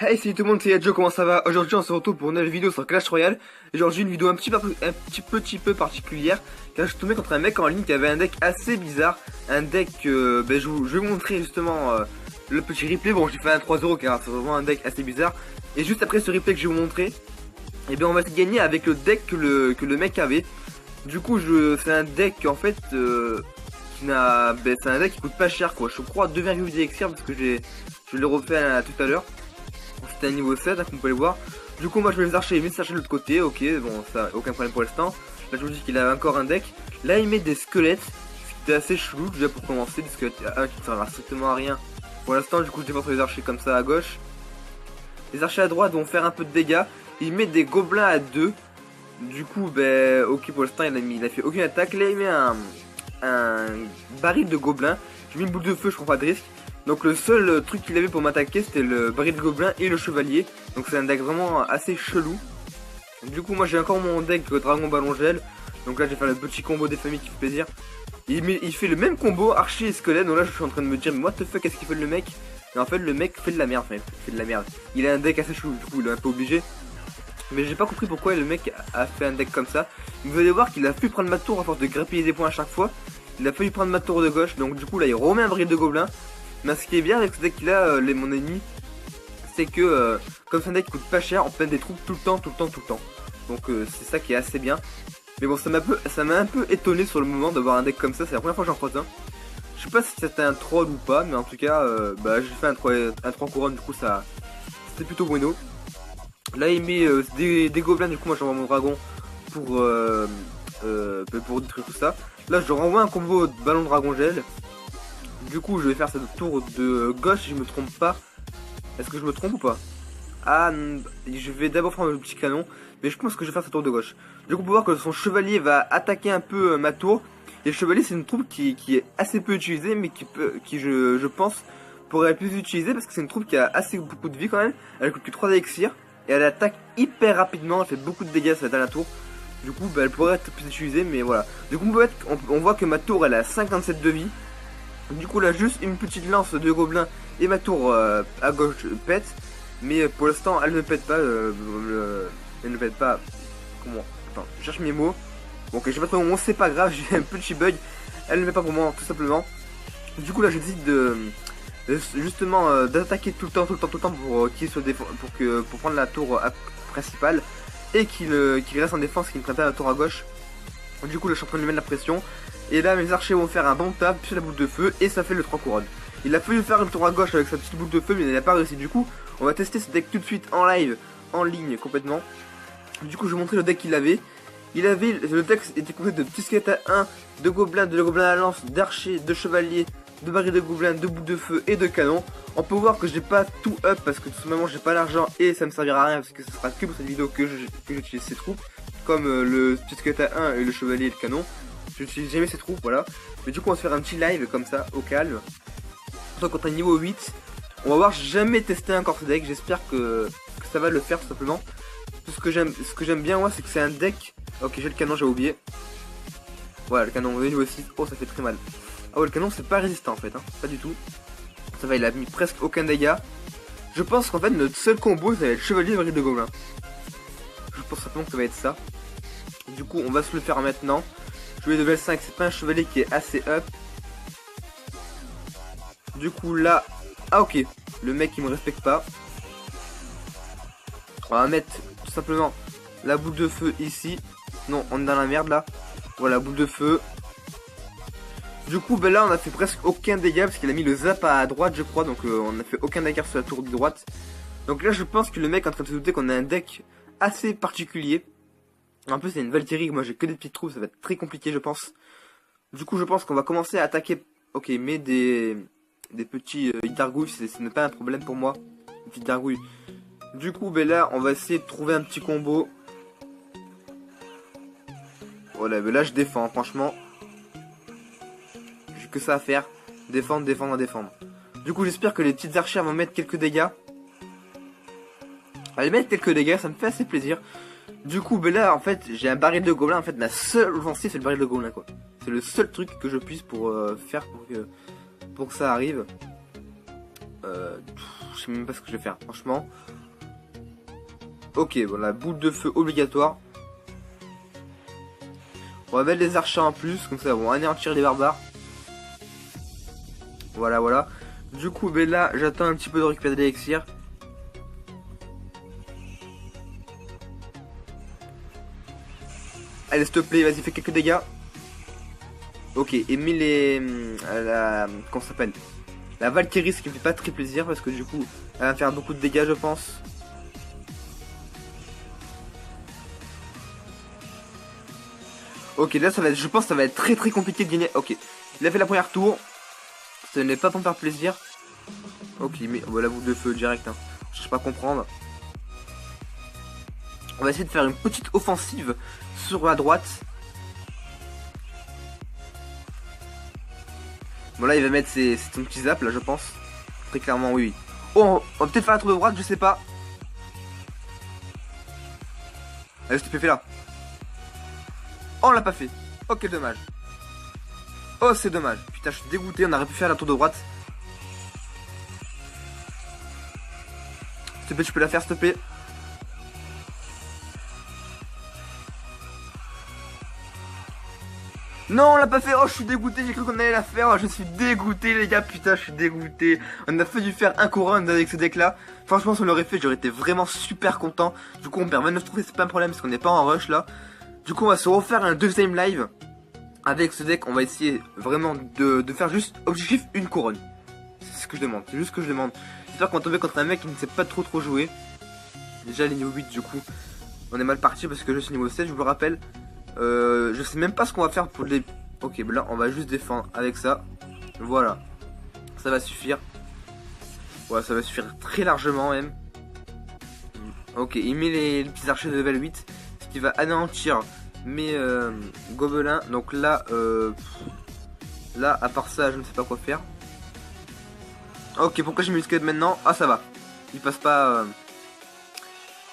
Hey, salut tout le monde, c'est Yadjo, comment ça va? Aujourd'hui on se retrouve pour une nouvelle vidéo sur Clash Royale. Et aujourd'hui une vidéo un petit peu particulière, car je suis tombé contre un mec en ligne qui avait un deck assez bizarre. Un deck, je vais vous montrer justement le petit replay. Bon, j'ai fait un 3-0 car c'est vraiment un deck assez bizarre. Et juste après ce replay que je vais vous montrer, et bien on va se gagner avec le deck que le mec avait. Du coup c'est un deck en fait c'est un deck qui coûte pas cher quoi. Je crois 2,8 elixir parce que je l'ai refait tout à l'heure. C'était un niveau 7 hein, comme vous pouvez le voir. Du coup moi je vais les archer, les archer de l'autre côté. Ok, bon ça aucun problème pour l'instant. Là je vous dis qu'il avait encore un deck. Là il met des squelettes, ce qui était assez chelou déjà pour commencer. Des squelettes qui ne servent strictement à rien pour l'instant. Du coup je dépense les archers comme ça à gauche. Les archers à droite vont faire un peu de dégâts. Il met des gobelins à 2. Du coup ok, pour l'instant il a fait aucune attaque. Là il met un baril de gobelins. J'ai mis une boule de feu, je prends pas de risque. Donc le seul truc qu'il avait pour m'attaquer c'était le baril de gobelin et le chevalier. Donc c'est un deck vraiment assez chelou. Du coup moi j'ai encore mon deck dragon ballon gel. Donc là j'ai fait le petit combo des familles qui fait plaisir. Il fait le même combo archer et squelette. Donc là je suis en train de me dire mais what the fuck, qu'est-ce qu'il fait le mec? Et en fait le mec fait de la merde, Il a un deck assez chelou, du coup il est un peu obligé. Mais j'ai pas compris pourquoi le mec a fait un deck comme ça. Vous allez voir qu'il a pu prendre ma tour à force de grappiller des points à chaque fois. Il a fallu prendre ma tour de gauche. Donc du coup là il remet un baril de gobelin. Mais ce qui est bien avec ce deck là, mon ennemi, c'est que comme c'est un deck qui coûte pas cher, on peut mettre des troupes tout le temps. Donc c'est ça qui est assez bien. Mais bon, ça m'a un peu étonné sur le moment d'avoir un deck comme ça. C'est la première fois que j'en croise un. Je sais pas si c'était un troll ou pas, mais en tout cas, j'ai fait un 3 couronne, du coup ça c'était plutôt bueno. Là il met des gobelins, du coup moi j'envoie mon dragon pour détruire tout ça. Là je renvoie un combo de ballon dragon gel. Du coup je vais faire cette tour de gauche si je me trompe pas. Est-ce que je me trompe ou pas? Ah, je vais d'abord prendre le petit canon. Mais je pense que je vais faire cette tour de gauche. Du coup on peut voir que son chevalier va attaquer un peu ma tour. Et le chevalier c'est une troupe qui est assez peu utilisée, mais qui je pense pourrait être plus utilisée. Parce que c'est une troupe qui a assez beaucoup de vie quand même. Elle coûte que 3 élixirs. Et elle attaque hyper rapidement, elle fait beaucoup de dégâts sur la dernière tour. Du coup elle pourrait être plus utilisée, mais voilà. Du coup on voit que ma tour elle a 57 de vie. Du coup là juste une petite lance de gobelins et ma tour à gauche pète. Mais pour l'instant elle ne pète pas, elle ne pète pas. Comment? Attends, je cherche mes mots. Bon ok, j'ai pas trouvé mon mot, c'est pas grave, j'ai un petit bug. Elle ne met pas pour moi tout simplement. Du coup là je décide justement d'attaquer tout le temps pour qu'il soit pour prendre la tour principale et qu'il reste en défense, qu'il ne prenne pas la tour à gauche. Du coup là je suis en train de lui mettre la pression. Et là mes archers vont faire un bon tap sur la boule de feu et ça fait le 3 couronnes. Il a fallu faire une tour à gauche avec sa petite boule de feu, mais il n'a pas réussi. Du coup on va tester ce deck tout de suite en live, en ligne complètement. Du coup je vais montrer le deck qu'il avait. Le deck était composé de petits squelettes à 1, de gobelins, de gobelins à lance, d'archers, de chevaliers, de barils de gobelins, de boules de feu et de canons. On peut voir que j'ai pas tout up parce que tout simplement j'ai pas l'argent et ça me servira à rien parce que ce sera que pour cette vidéo que j'utilise ces troupes. Comme le petit squelette à 1 et le chevalier et le canon. J'utilise jamais ces troupes, voilà. Mais du coup on va se faire un petit live comme ça, au calme. Surtout quand on est niveau 8. On va voir, j'ai jamais testé encore ce deck, j'espère que ça va le faire tout simplement. Tout ce que j'aime bien moi c'est que c'est un deck. Ok, j'ai le canon, j'ai oublié. Voilà, le canon, on est niveau 6. Oh, ça fait très mal. Ah ouais, le canon c'est pas résistant en fait, hein. Pas du tout. Ça va, il a mis presque aucun dégât. Je pense qu'en fait notre seul combo ça va être chevalier baril de gobelin. Je pense simplement que ça va être ça. Du coup on va se le faire maintenant. Chevalier de level 5, c'est pas un chevalier qui est assez up. Du coup là... Ah ok, le mec il me respecte pas. On va mettre tout simplement la boule de feu ici. Non, on est dans la merde là. Voilà, boule de feu. Du coup là on a fait presque aucun dégât parce qu'il a mis le zap à droite je crois. Donc on a fait aucun dégât sur la tour de droite. Donc là je pense que le mec est en train de se douter qu'on a un deck assez particulier. En plus c'est une Valkyrie, moi j'ai que des petites troupes, ça va être très compliqué je pense. Du coup je pense qu'on va commencer à attaquer. Ok, mais des petits gargouilles, ce n'est pas un problème pour moi. Des petites gargouilles. Du coup là on va essayer de trouver un petit combo. Voilà, mais là je défends franchement. J'ai que ça à faire. Défendre. Du coup j'espère que les petites archères vont mettre quelques dégâts. Allez mettre quelques dégâts, ça me fait assez plaisir. Du coup, là, en fait, j'ai un baril de gobelin. En fait, ma seule offensive, c'est le baril de gobelin, quoi. C'est le seul truc que je puisse faire pour que ça arrive. Je sais même pas ce que je vais faire, franchement. Ok, bon, la boule de feu obligatoire. On va mettre les archers en plus, comme ça, on va anéantir les barbares. Voilà, voilà. Du coup, ben là, j'attends un petit peu de récupérer des élixirs. Allez, s'il te plaît, vas-y, fais quelques dégâts. Ok, et mets les... comment ça s'appelle? La Valkyrie, ce qui me fait pas très plaisir, parce que du coup, elle va me faire beaucoup de dégâts, je pense. Ok, là, ça va être, je pense que ça va être très très compliqué de gagner. Ok, il a fait la première tour. Ce n'est pas pour me faire plaisir. Ok, mais oh, la boule de feu direct, hein. Je cherche pas à comprendre. On va essayer de faire une petite offensive sur la droite. Bon là il va mettre son petit zap là je pense. Très clairement oui. Oh on va peut-être faire un tour de droite, je sais pas. Allez s'il te plaît fais là. Oh on l'a pas fait. Oh quel dommage. Oh c'est dommage. Putain je suis dégoûté, on aurait pu faire la tour de droite. S'il te plaît tu peux la faire s'il te plaît. Non on l'a pas fait, oh je suis dégoûté, j'ai cru qu'on allait la faire, oh, je suis dégoûté les gars, putain je suis dégoûté. On a failli faire un couronne avec ce deck là. Franchement si on l'aurait fait j'aurais été vraiment super content. Du coup on perd 29 trophées, c'est pas un problème parce qu'on n'est pas en rush là. Du coup on va se refaire un deuxième live. Avec ce deck on va essayer vraiment de faire juste objectif une couronne. C'est ce que je demande, c'est juste ce que je demande. J'espère qu'on va tomber contre un mec qui ne sait pas trop jouer. Déjà les niveau 8 du coup on est mal parti parce que je suis niveau 7 je vous le rappelle. Je sais même pas ce qu'on va faire pour les... Ok, ben là on va juste défendre avec ça. Voilà. Ça va suffire. Ouais, ça va suffire très largement même. Ok, il met les petits archers de level 8. Ce qui va anéantir mes gobelins. Donc là, là, à part ça, je ne sais pas quoi faire. Ok, pourquoi j'ai mis le squelette maintenant? Ah, ça va. Il passe pas...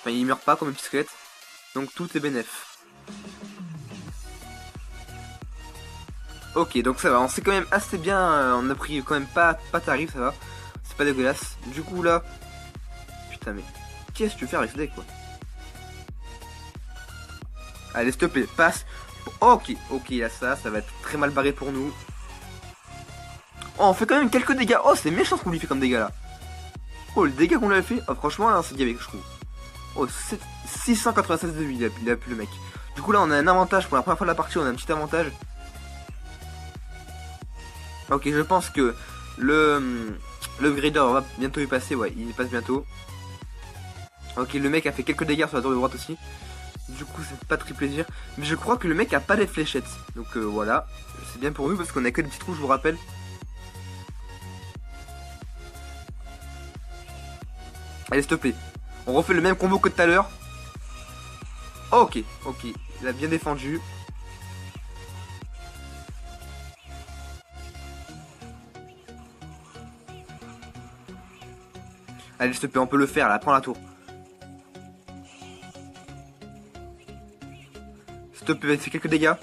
Enfin, il meurt pas comme un petit squelette. Donc tout est bénef. Ok, donc ça va, on s'est quand même assez bien, on a pris quand même pas tarif, ça va. C'est pas dégueulasse. Du coup là... Putain mais... Qu'est-ce que tu veux faire avec ce deck quoi? Allez, s'il te plaît, passe. Ok, ok, là ça va être très mal barré pour nous. Oh, on fait quand même quelques dégâts. Oh, c'est méchant ce qu'on lui fait comme dégâts là. Oh, le dégât qu'on lui a fait, oh, franchement là, c'est gavé, je trouve. Oh, 696 de vie, il a plus le mec. Du coup là, on a un avantage pour la première fois de la partie, on a un petit avantage. Ok, je pense que le grader va bientôt y passer, ouais, il y passe bientôt. Ok, le mec a fait quelques dégâts sur la tour de droite aussi. Du coup, c'est pas très plaisir. Mais je crois que le mec a pas les fléchettes. Donc voilà, c'est bien pour nous parce qu'on a que des petits trous, je vous rappelle. Allez, s'il te plaît. On refait le même combo que tout à l'heure. Ok, ok, il a bien défendu. Allez, s'il te plaît, on peut le faire, là, prends la tour. S'il te plaît, fais quelques dégâts.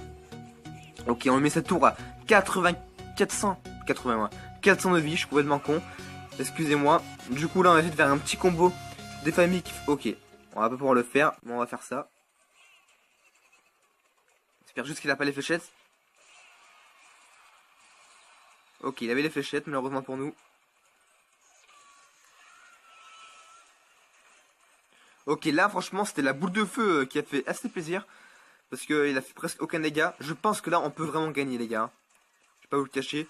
Ok, on met cette tour à 400 de vie, je suis complètement con. Excusez-moi. Du coup, là, on va essayer de faire un petit combo des familles qui... Ok, on va pas pouvoir le faire, mais on va faire ça. J'espère juste qu'il a pas les fléchettes. Ok, il avait les fléchettes, malheureusement pour nous. Ok, là, franchement, c'était la boule de feu qui a fait assez plaisir. Parce qu'il a fait presque aucun dégât. Je pense que là, on peut vraiment gagner, les gars. Je vais pas vous le cacher.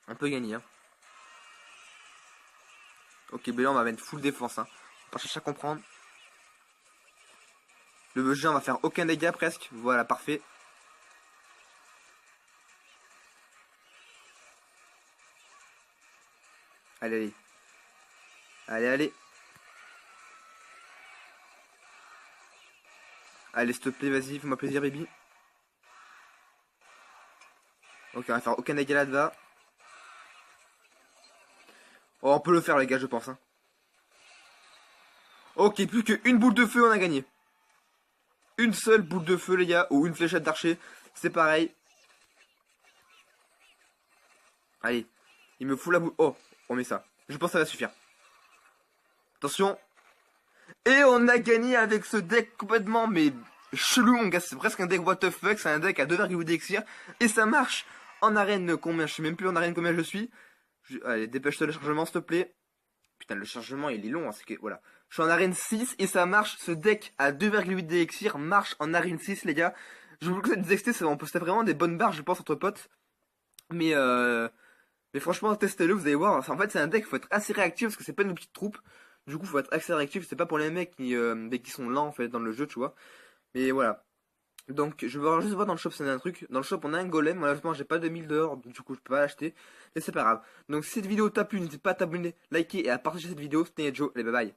On peut gagner. Hein. Ok, ben là, on va mettre full défense. Hein. On va pas chercher à comprendre. Le jeu, on va faire aucun dégât presque. Voilà, parfait. Allez, allez. Allez, allez. Allez, s'il te plaît, vas-y, fais-moi plaisir, baby. Ok, on va faire aucun dégât là-bas. Oh, on peut le faire, les gars, je pense. Hein. Ok, plus qu'une boule de feu, on a gagné. Une seule boule de feu, les gars, ou une fléchette d'archer, c'est pareil. Allez, il me fout la boule. Oh, on met ça. Je pense que ça va suffire. Attention. Et on a gagné avec ce deck complètement, mais chelou, mon gars. C'est presque un deck what the fuck. C'est un deck à 2,8 d'élixir. Et ça marche en arène combien? Je sais même plus en arène combien je suis. Allez, dépêche-toi le chargement, s'il te plaît. Putain, le chargement, il est long. Hein, c'est que, voilà. Je suis en arène 6 et ça marche. Ce deck à 2,8 d'élixir marche en arène 6, les gars. Je vous conseille de tester. On postait vraiment des bonnes barres, je pense, entre potes. Mais, mais franchement, testez-le, vous allez voir. En fait, c'est un deck, faut être assez réactif parce que c'est pas une petite troupe. Du coup, faut être assez réactif. C'est pas pour les mecs qui sont lents en fait dans le jeu, tu vois. Mais voilà. Donc, je vais juste voir dans le shop si on a un truc. Dans le shop, on a un golem. Malheureusement, j'ai pas de 1000 dehors. Du coup, je peux pas l'acheter. Mais c'est pas grave. Donc, si cette vidéo t'a plu, n'hésite pas à t'abonner, liker et à partager cette vidéo. C'était Joe. Allez, bye bye.